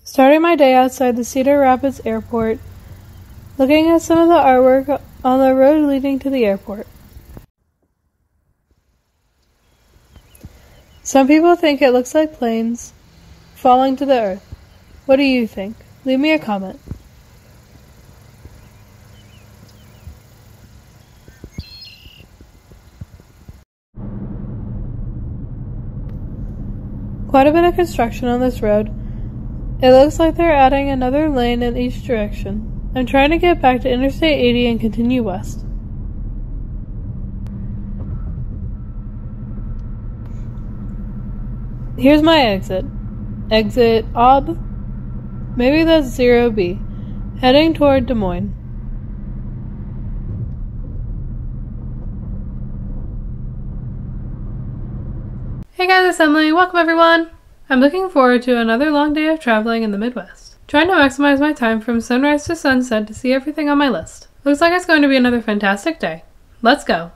Starting my day outside the Cedar Rapids Airport, looking at some of the artwork on the road leading to the airport. Some people think it looks like planes falling to the earth. What do you think? Leave me a comment. Quite a bit of construction on this road. It looks like they're adding another lane in each direction. I'm trying to get back to Interstate 80 and continue west. Here's my exit. Exit OB. Maybe that's 0B. Heading toward Des Moines. Hey guys, it's Emily. Welcome everyone! I'm looking forward to another long day of traveling in the Midwest. Trying to maximize my time from sunrise to sunset to see everything on my list. Looks like it's going to be another fantastic day. Let's go!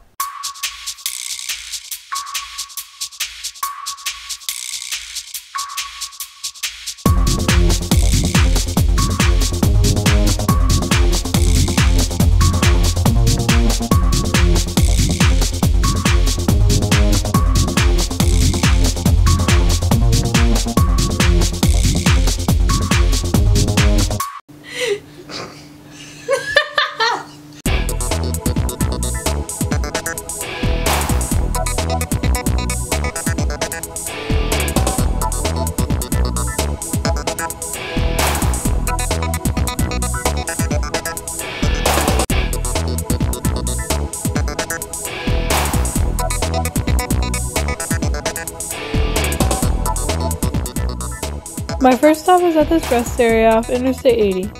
My first stop is at this rest area off Interstate 80.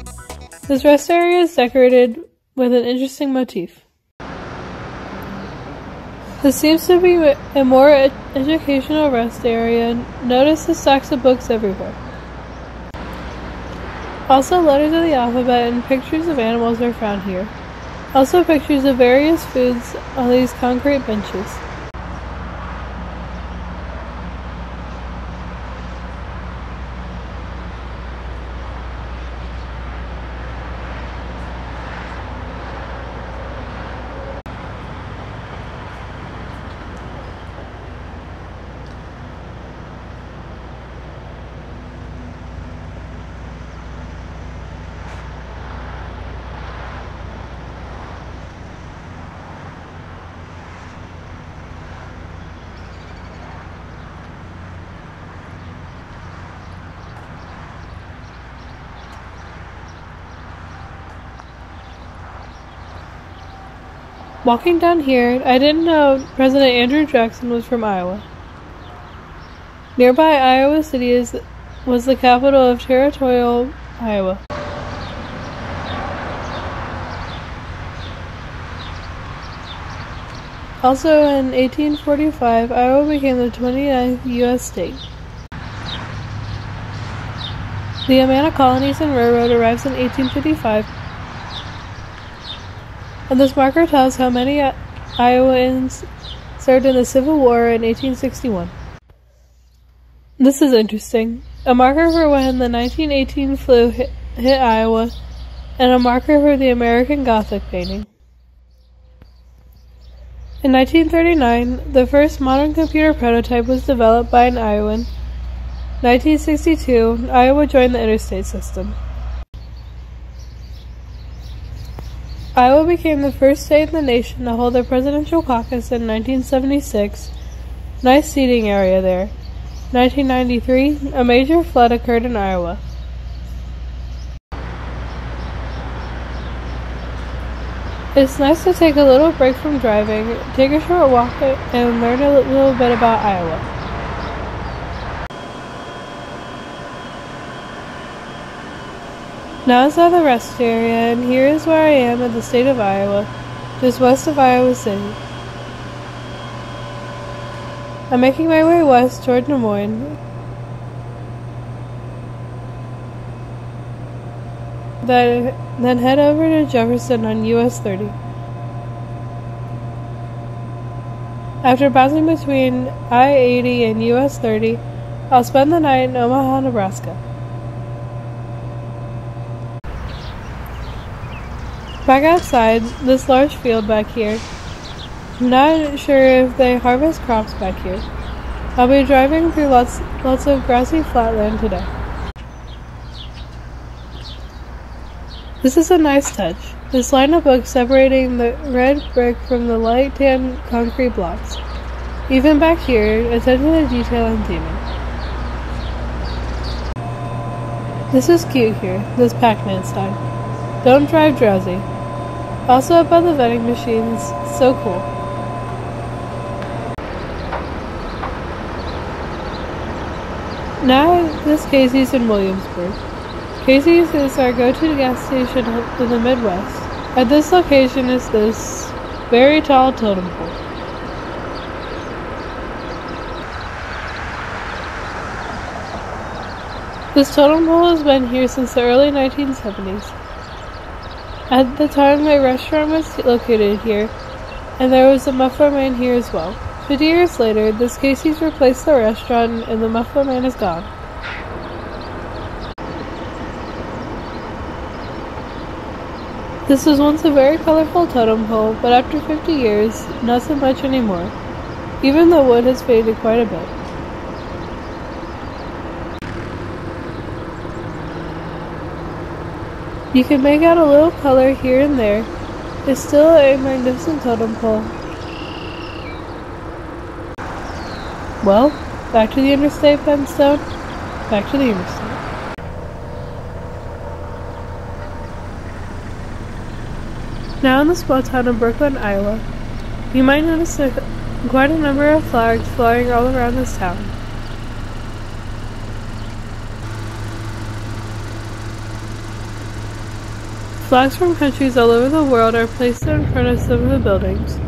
This rest area is decorated with an interesting motif. This seems to be a more educational rest area. Notice the stacks of books everywhere. Also, letters of the alphabet and pictures of animals are found here. Also, pictures of various foods on these concrete benches. Walking down here, I didn't know President Andrew Jackson was from Iowa. Nearby Iowa City was the capital of territorial Iowa. Also in 1845, Iowa became the 29th U.S. state. The Amana Colonies and Railroad arrives in 1855. And this marker tells how many Iowans served in the Civil War in 1861. This is interesting. A marker for when the 1918 flu hit Iowa, and a marker for the American Gothic painting. In 1939, the first modern computer prototype was developed by an Iowan. 1962, Iowa joined the interstate system. Iowa became the first state in the nation to hold a presidential caucus in 1976. Nice seating area there. 1993, a major flood occurred in Iowa. It's nice to take a little break from driving, take a short walk, and learn a little bit about Iowa. Now inside the rest area, and here is where I am in the state of Iowa, just west of Iowa City. I'm making my way west toward Des Moines. Then head over to Jefferson on US 30. After bouncing between I-80 and US 30, I'll spend the night in Omaha, Nebraska. Back outside, this large field back here. I'm not sure if they harvest crops back here. I'll be driving through lots of grassy flatland today. This is a nice touch. This line of books separating the red brick from the light tan concrete blocks. Even back here, attention to detail and theming. This is cute here, this Pac-Man sign. Don't drive drowsy. Also up by the vending machines, so cool. Now this Casey's in Williamsburg. Casey's is our go-to gas station in the Midwest. At this location is this very tall totem pole. This totem pole has been here since the early 1970s. At the time, my restaurant was located here, and there was a Muffler Man here as well. 50 years later, this Casey's replaced the restaurant, and the Muffler Man is gone. This was once a very colorful totem pole, but after 50 years, not so much anymore. Even the wood has faded quite a bit. You can make out a little color here and there. It's still a magnificent totem pole. Well, back to the interstate, Penstone. Back to the interstate. Now in the small town of Brooklyn, Iowa, you might notice quite a number of flags flying all around this town. Flags from countries all over the world are placed in front of some of the buildings,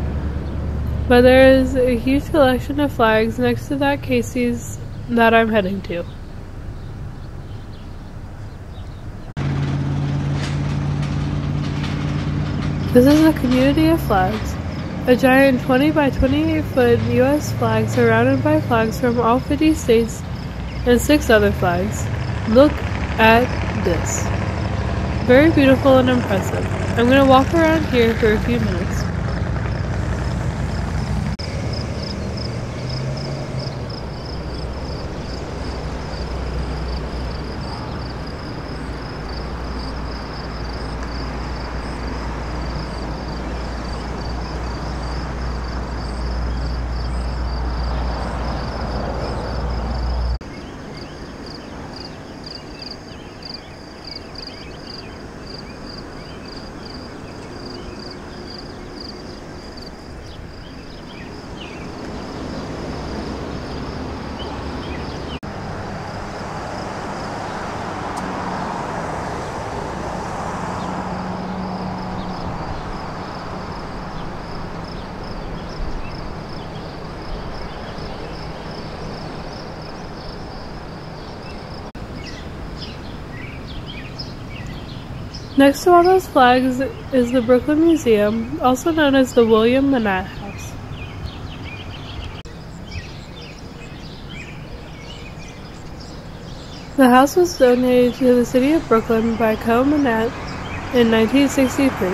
but there is a huge collection of flags next to that Casey's that I'm heading to. This is a community of flags, a giant 20 by 28 foot US flag surrounded by flags from all 50 states and 6 other flags. Look at this. Very beautiful and impressive. I'm going to walk around here for a few minutes. Next to all those flags is the Brooklyn Museum, also known as the William Mahanay House. The house was donated to the city of Brooklyn by Colo Motel in 1963.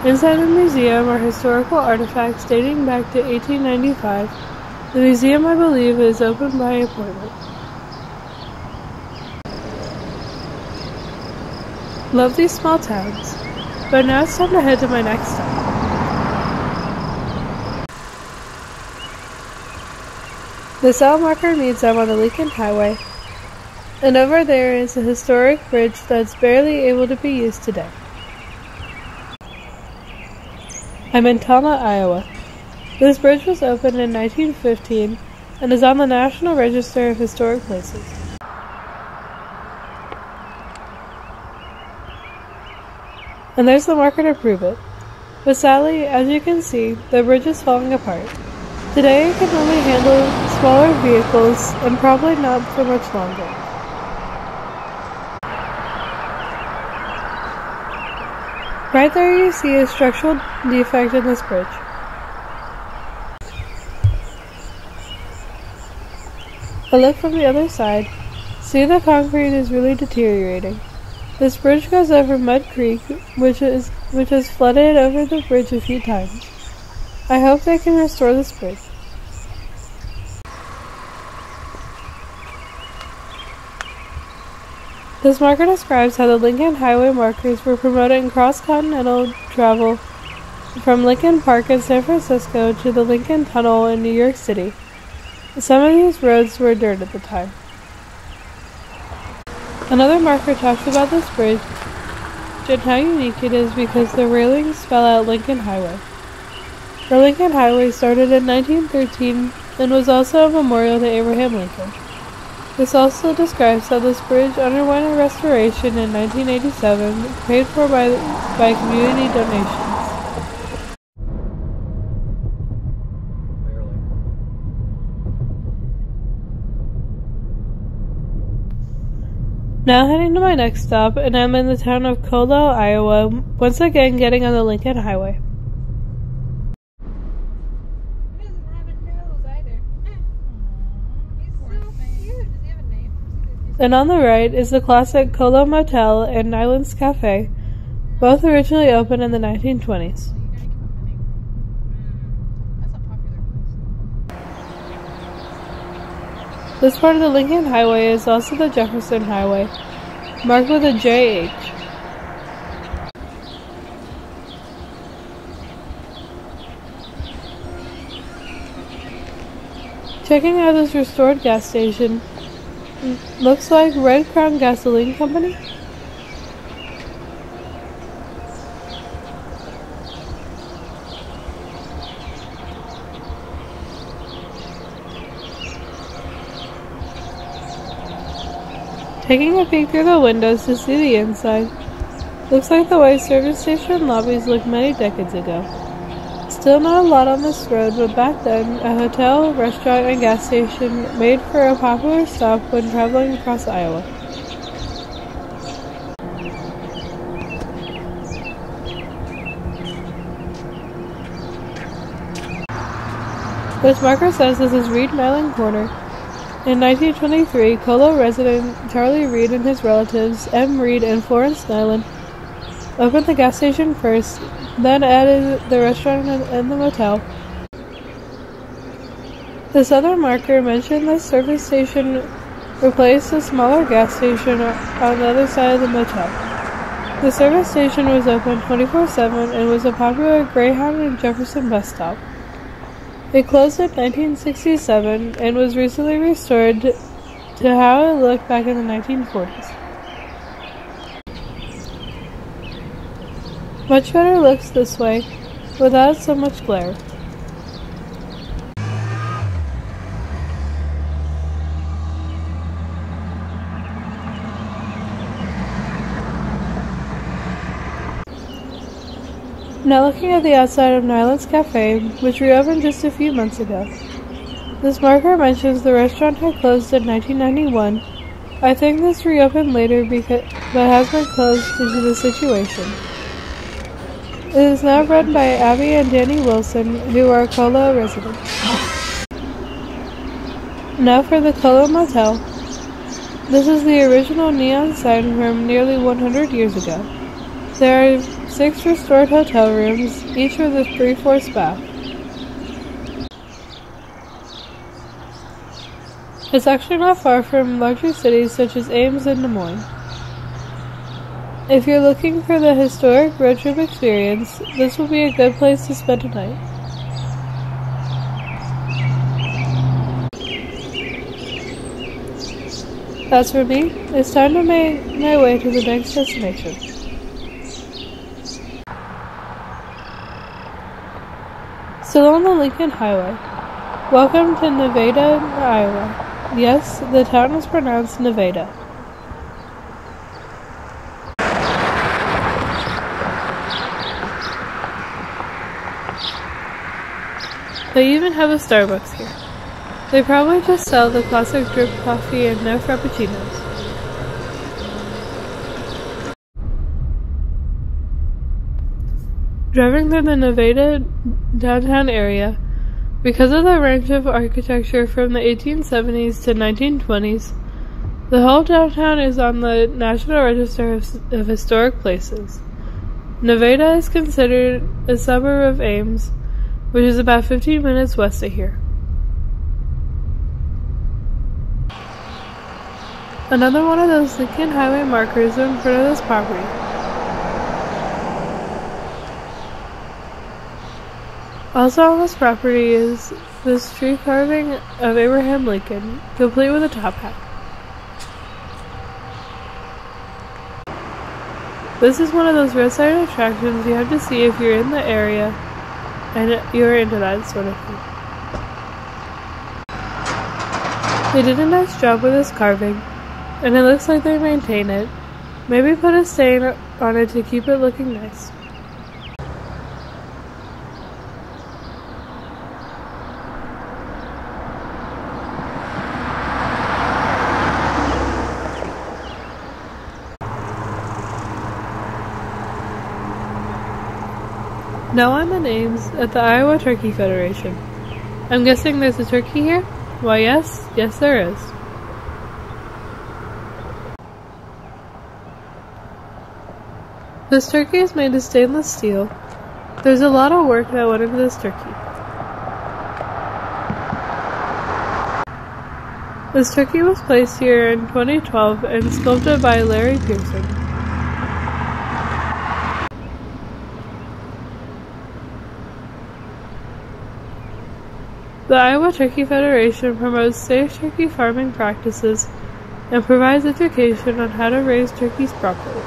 Inside the museum are historical artifacts dating back to 1895. The museum, I believe, is open by appointment. Love these small towns, but now it's time to head to my next stop. The cell marker means I'm on the Lincoln Highway, and over there is a historic bridge that's barely able to be used today. I'm in Tama, Iowa. This bridge was opened in 1915 and is on the National Register of Historic Places. And there's the marker to prove it. But sadly, as you can see, the bridge is falling apart. Today it can only handle smaller vehicles and probably not for much longer. Right there you see a structural defect in this bridge. A look from the other side, see the concrete is really deteriorating. This bridge goes over Mud Creek, which has flooded over the bridge a few times. I hope they can restore this bridge. This marker describes how the Lincoln Highway markers were promoting cross-continental travel from Lincoln Park in San Francisco to the Lincoln Tunnel in New York City. Some of these roads were dirt at the time. Another marker talks about this bridge and how unique it is because the railings spell out Lincoln Highway. The Lincoln Highway started in 1913 and was also a memorial to Abraham Lincoln. This also describes how this bridge underwent a restoration in 1987, paid for by community donations. Now heading to my next stop, and I'm in the town of Colo, Iowa, once again getting on the Lincoln Highway. He doesn't have a nose either. He's so cute. Does he have a name? And on the right is the classic Colo Motel and Niland's Cafe, both originally opened in the 1920s. This part of the Lincoln Highway is also the Jefferson Highway, marked with a JH. Checking out this restored gas station, looks like Red Crown Gasoline Company. Taking a peek through the windows to see the inside, looks like the way service station lobbies looked many decades ago. Still not a lot on this road, but back then, a hotel, restaurant, and gas station made for a popular stop when traveling across Iowa. This marker says this is Reed Milan Corner. In 1923, Colo resident Charlie Reed and his relatives, M. Reed and Florence Niland, opened the gas station first, then added the restaurant and the motel. This other marker mentioned the service station replaced a smaller gas station on the other side of the motel. The service station was open 24/7 and was a popular Greyhound and Jefferson bus stop. It closed in 1967 and was recently restored to how it looked back in the 1940s. Much better looks this way, without so much glare. Now looking at the outside of Niland's Cafe, which reopened just a few months ago. This marker mentions the restaurant had closed in 1991. I think this reopened later but has been closed due to the situation. It is now run by Abby and Danny Wilson, who are Colo residents. Now for the Colo Motel. This is the original neon sign from nearly 100 years ago. There are 6 restored hotel rooms, each with a 3/4 bath. It's actually not far from larger cities such as Ames and Des Moines. If you're looking for the historic road trip experience, this will be a good place to spend a night. As for me, it's time to make my way to the next destination. Still on the Lincoln Highway. Welcome to Nevada, Iowa. Yes, the town is pronounced Nevada. They even have a Starbucks here. They probably just sell the classic drip coffee and no frappuccinos. Driving through the Nevada downtown area, because of the range of architecture from the 1870s to 1920s, The whole downtown is on the National Register of Historic Places. Nevada is considered a suburb of Ames, which is about 15 minutes west of here. Another one of those Lincoln Highway markers in front of this property. Also on this property is this tree carving of Abraham Lincoln, complete with a top hat. This is one of those roadside attractions you have to see if you're in the area and you're into that sort of thing. They did a nice job with this carving, and it looks like they maintain it. Maybe put a stain on it to keep it looking nice. Now I'm in Ames at the Iowa Turkey Federation. I'm guessing there's a turkey here? Why yes there is. This turkey is made of stainless steel. There's a lot of work that went into this turkey. This turkey was placed here in 2012 and sculpted by Larry Pearson. The Iowa Turkey Federation promotes safe turkey farming practices and provides education on how to raise turkeys properly.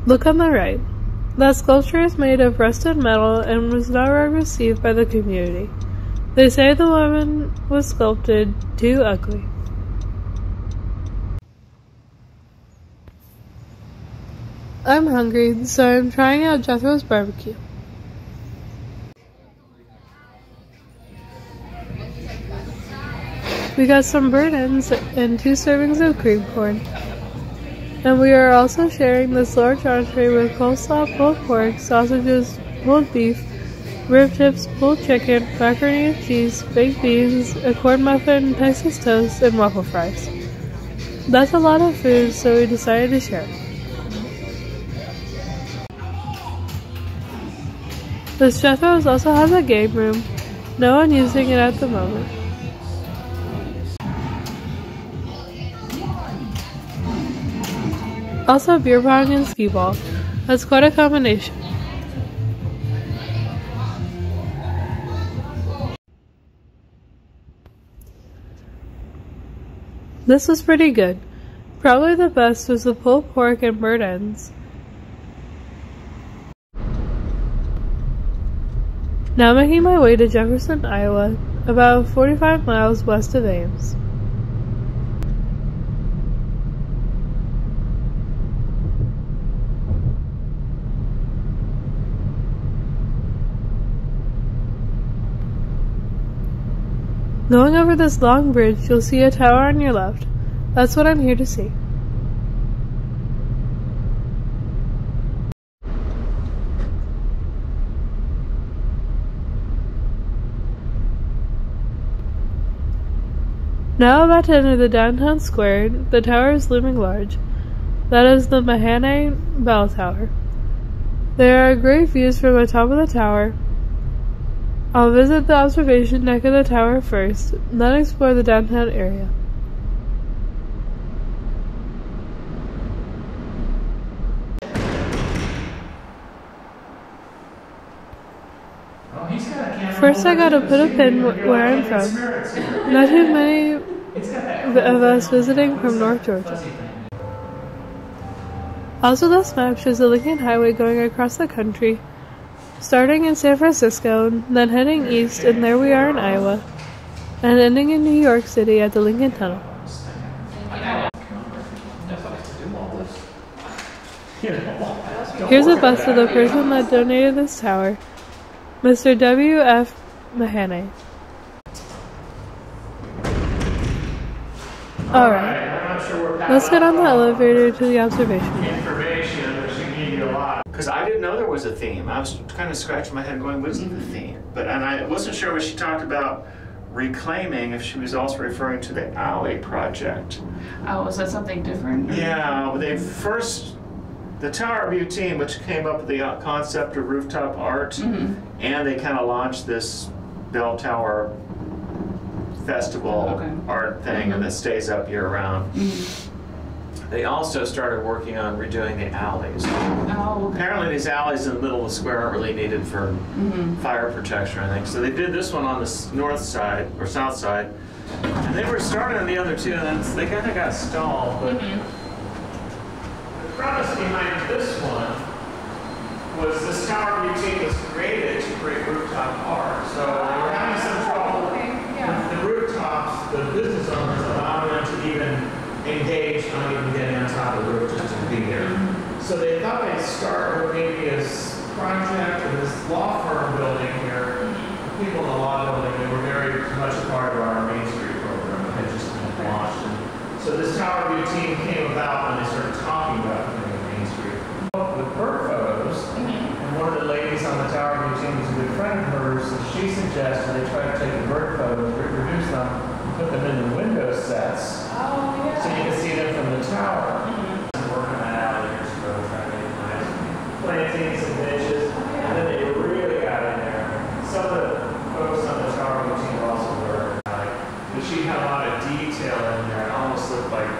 Look on the right. That sculpture is made of rusted metal and was not well received by the community. They say the woman was sculpted too ugly. I'm hungry, so I'm trying out Jethro's barbecue. We got some burnt ends and 2 servings of cream corn. And we are also sharing this large entree with coleslaw, pulled pork, sausages, pulled beef, rib tips, pulled chicken, macaroni and cheese, baked beans, a corn muffin, Texas toast, and waffle fries. That's a lot of food, so we decided to share. This Jethro's also has a game room, no one using it at the moment. Also beer pong and skee ball. That's quite a combination. This was pretty good. Probably the best was the pulled pork and burnt ends. Now making my way to Jefferson, Iowa, about 45 miles west of Ames. Going over this long bridge, you'll see a tower on your left. That's what I'm here to see. Now about to enter the downtown square, the tower is looming large. That is the Mahanay Bell Tower. There are great views from the top of the tower. I'll visit the observation deck of the tower first, then explore the downtown area. First I gotta put a pin where I'm from. Not too many of us visiting from North Georgia. Also this map shows the Lincoln Highway going across the country, starting in San Francisco, then heading east, and there we are in Iowa, and ending in New York City at the Lincoln Tunnel. Here's a bust of the person that donated this tower, Mr. W.F. Mahanay. Alright, let's get on the elevator to the observation deck. because I didn't know there was a theme. I was kind of scratching my head going, what is the theme? And I wasn't sure when she talked about reclaiming, if she was also referring to the alley project. Oh, is that something different? Yeah, the Tower View team, which came up with the concept of rooftop art, and they kind of launched this bell tower festival art thing, and that stays up year round. They also started working on redoing the alleys. Oh, okay. Apparently these alleys in the middle of the square aren't really needed for fire protection or anything. So they did this one on the north side, or south side, and they were starting on the other two, and then they kind of got stalled. But the premise behind this one was this Tower View team was created to create rooftop art. So they were having some trouble with the rooftops, the business owners allowing them to even engage on even getting on top of the roof just to be there. So they thought they'd start with maybe this project in this law firm building here. The people in the law building, they were very much a part of our Main Street program that had just been launched. And so this Tower View team came about when they started talking about putting Main Street. With bird photos, and one of the ladies on the Tower View team was a good friend of hers, and she suggested they try to take the bird photos, reproduce them, put them in the window sets, so you can see them from the tower. I'm working on that alley years ago, trying to make nice plantings and benches, and then they really got in there. Some of the folks on the Tower View team also were but she had a lot of detail in there. It almost looked like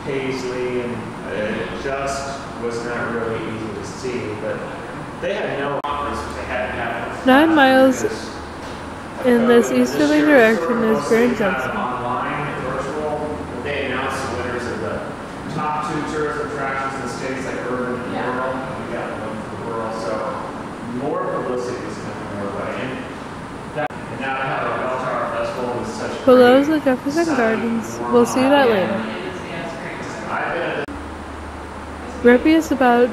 paisley, and it just was not really easy to see. But they had no offers if they hadn't had 9 miles in this easterly direction is Grand Junction. Online, virtual, they announced the winners of the top 2 tourist attractions in the states, like urban and rural. We got one for rural, so more publicity is coming our way. And now to have a bell tower festival with such Below is the Jefferson Gardens. We'll see that later. Rippey is about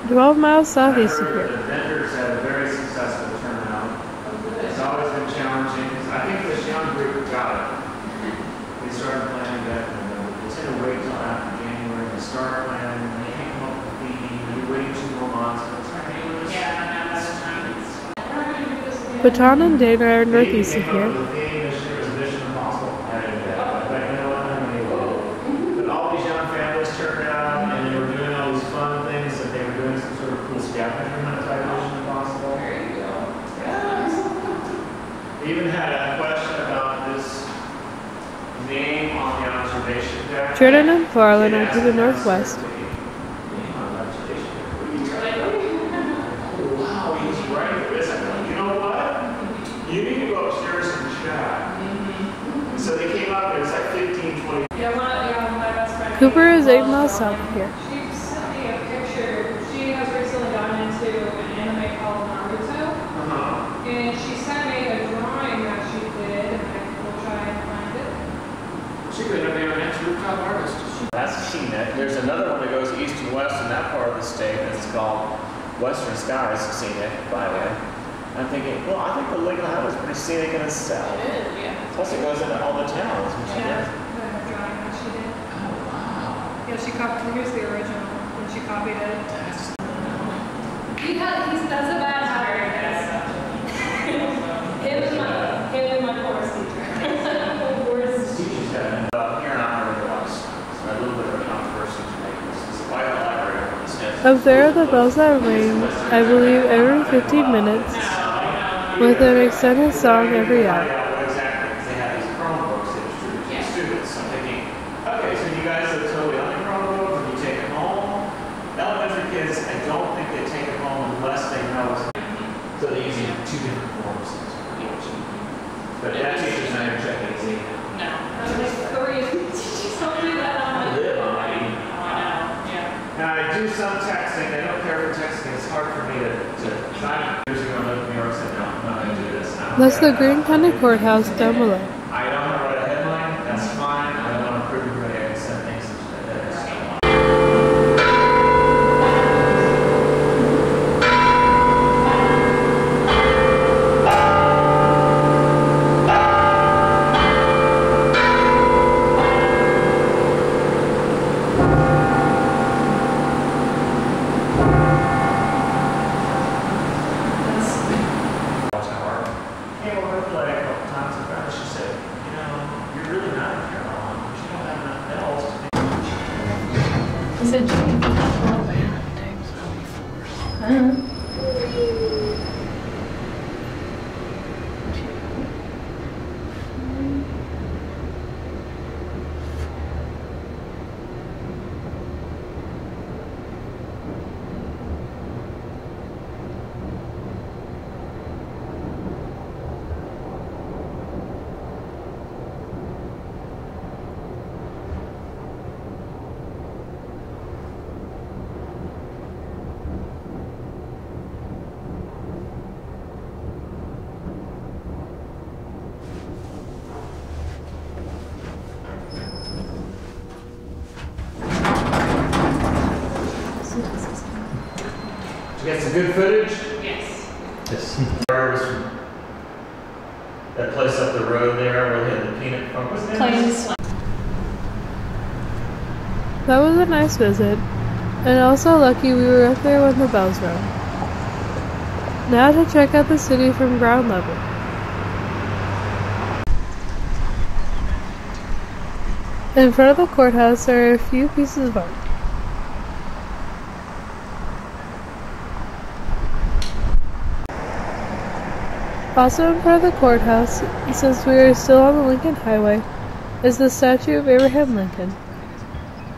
12 miles southeast of here. The vendors had a very successful turnout. It's always been challenging. I think this young group got it. They started planning that. They tend to wait until after January to start planning. They can't come up with the theme. They're waiting 2 more months. Baton and Dana are northeast of here. But all these young families turned out, and they were doing all these fun things, and they were doing some sort of cool scavenger hunt type mission possible. There you go. They even had a question about this name on the observation deck. Jordan and Farland are to the northwest. You need to go upstairs and chat. So they came up, it was like 15, 20. Yeah, my best friend. Cooper is 8 miles south of here. She sent me a picture. She has recently gotten into an anime called Naruto. And she sent me a drawing that she did, and I will try and find it. She could have been our next rooftop artist. That's scenic. There's another one that goes east and west in that part of the state that's called Western Skies Scenic, by the way. I'm thinking, well, I think the Lake of the Highway is pretty scenic in itself. It is, yeah. Plus it goes into all the towns, which she does. The drawing that she did. Oh, wow. Yeah, she copied, here's the original, and she copied it. He does a bad hiring, guys. Him and my chorus teacher. This teacher's got an here in Honor of so a little bit of a controversy to make. This is quite a library on the Smith. Up there are the bells that ring, I believe, every 15 minutes, with an extended song every hour. Exactly, because they have these Chromebooks that distribute to students. So I'm thinking, okay, so you guys are totally on the Chromebook, and you take it home. Elementary kids, I don't think they take it home unless they know it's. So they're using 2 different forms. But that teacher's not even checking it. No. I was like, 3. She's told me that on I live on my email. Now I do some texting. I don't care for texting. It's hard for me to 5 years ago I lived in New York. Said no, I'm not going to do this. That's the Greene County Courthouse down below. I don't want to write a headline. That's fine. I don't want to prove everybody I can send things that. get some good footage? Yes. Yes. That place up the road there where they had the peanut farm. What's the name? Plains. That was a nice visit, and also lucky we were up there when the bells rang. Now to check out the city from ground level. In front of the courthouse are a few pieces of art. Also in front of the courthouse, since we are still on the Lincoln Highway, is the statue of Abraham Lincoln.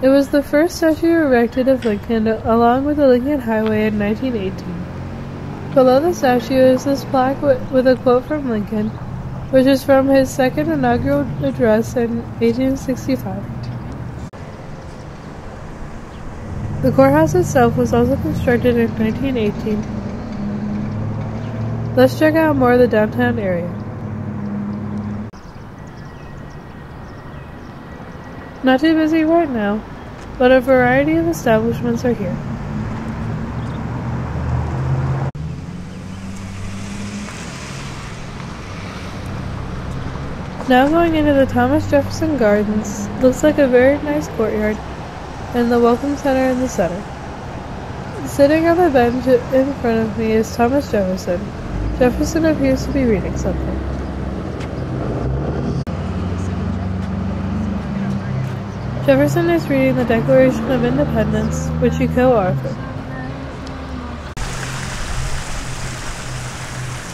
It was the first statue erected of Lincoln along with the Lincoln Highway in 1918. Below the statue is this plaque with a quote from Lincoln, which is from his second inaugural address in 1865. The courthouse itself was also constructed in 1918. Let's check out more of the downtown area. Not too busy right now, but a variety of establishments are here. Now going into the Thomas Jefferson Gardens, looks like a very nice courtyard, and the Welcome Center in the center. Sitting on the bench in front of me is Thomas Jefferson. Jefferson appears to be reading something. Jefferson is reading the Declaration of Independence, which he co-authored.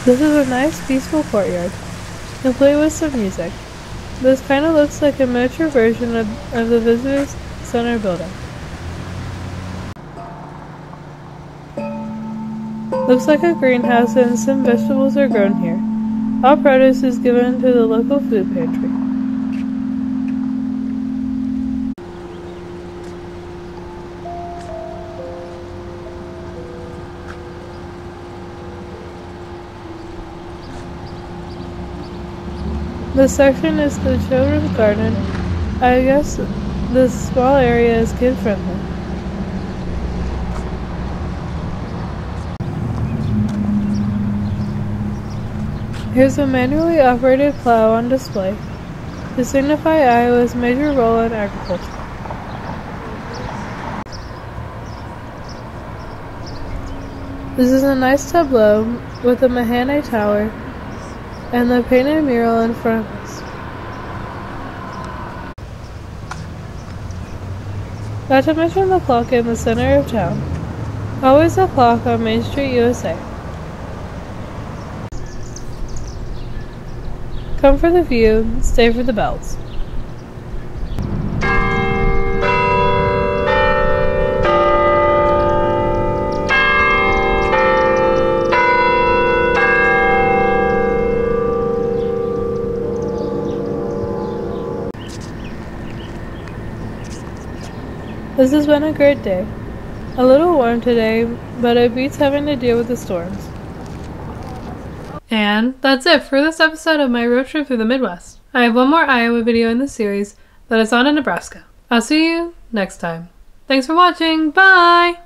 This is a nice, peaceful courtyard, complete with some music. This kind of looks like a miniature version of the Visitors Center building. Looks like a greenhouse and some vegetables are grown here. All produce is given to the local food pantry. This section is the children's garden. I guess this small area is kid friendly. Here's a manually operated plow on display to signify Iowa's major role in agriculture. This is a nice tableau with the Mahanay Tower and the painted mural in front of us. Not to mention the clock in the center of town. Always a clock on Main Street, USA. Come for the view, stay for the bells. This has been a great day. A little warm today, but it beats having to deal with the storms. And that's it for this episode of my road trip through the Midwest. I have one more Iowa video in the series that is on in Nebraska. I'll see you next time. Thanks for watching. Bye!